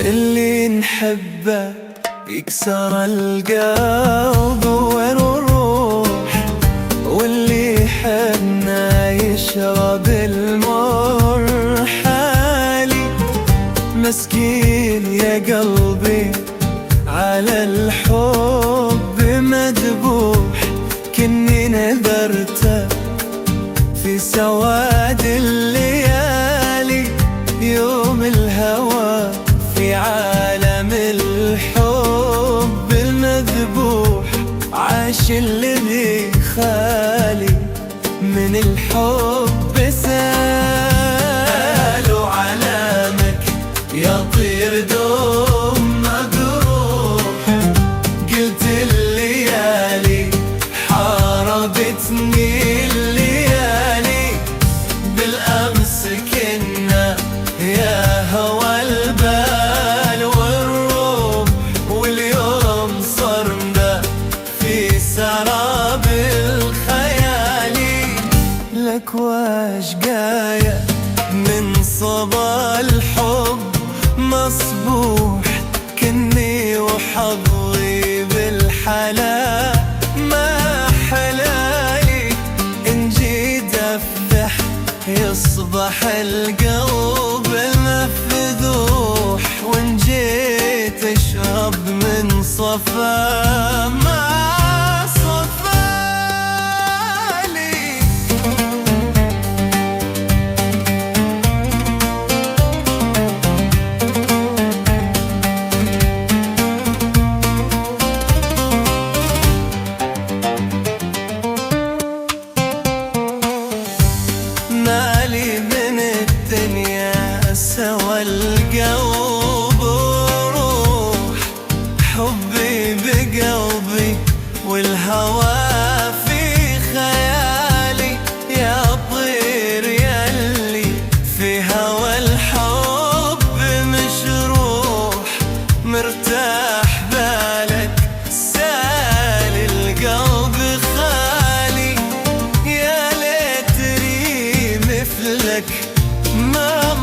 اللي نحبه يكسر القلب ونروح، واللي حنا يشرب المر حالي. مسكين يا قلبي على الحب مذبوح، كني نذرته في سواد الليالي. يوم الهوى في عالم الحب المذبوح، عاش الذي خالي من الحب سالوا علامك يطير دوم مجروح. قلت الليالي حاربتني الليالي، بالأمس كنا يا هوى البال والروح، واليوم صرنا في سراب الخيالي. لك واشقايا من صبا الحب مصبوح، كني وحظي بالحلا ما حلالي. إن جيت أفتح يصبح القلب مفذوح، وإن جيت أشرب من صفا ما صفالي. مالي من الدنيا سوى القلب وروح، حبي بقلبي والهوى في خيالي. يا طير ياللي في هوى الحب مشروح، مرتاح بالك سالي القلب خالي. يا ليت لي مثلك ما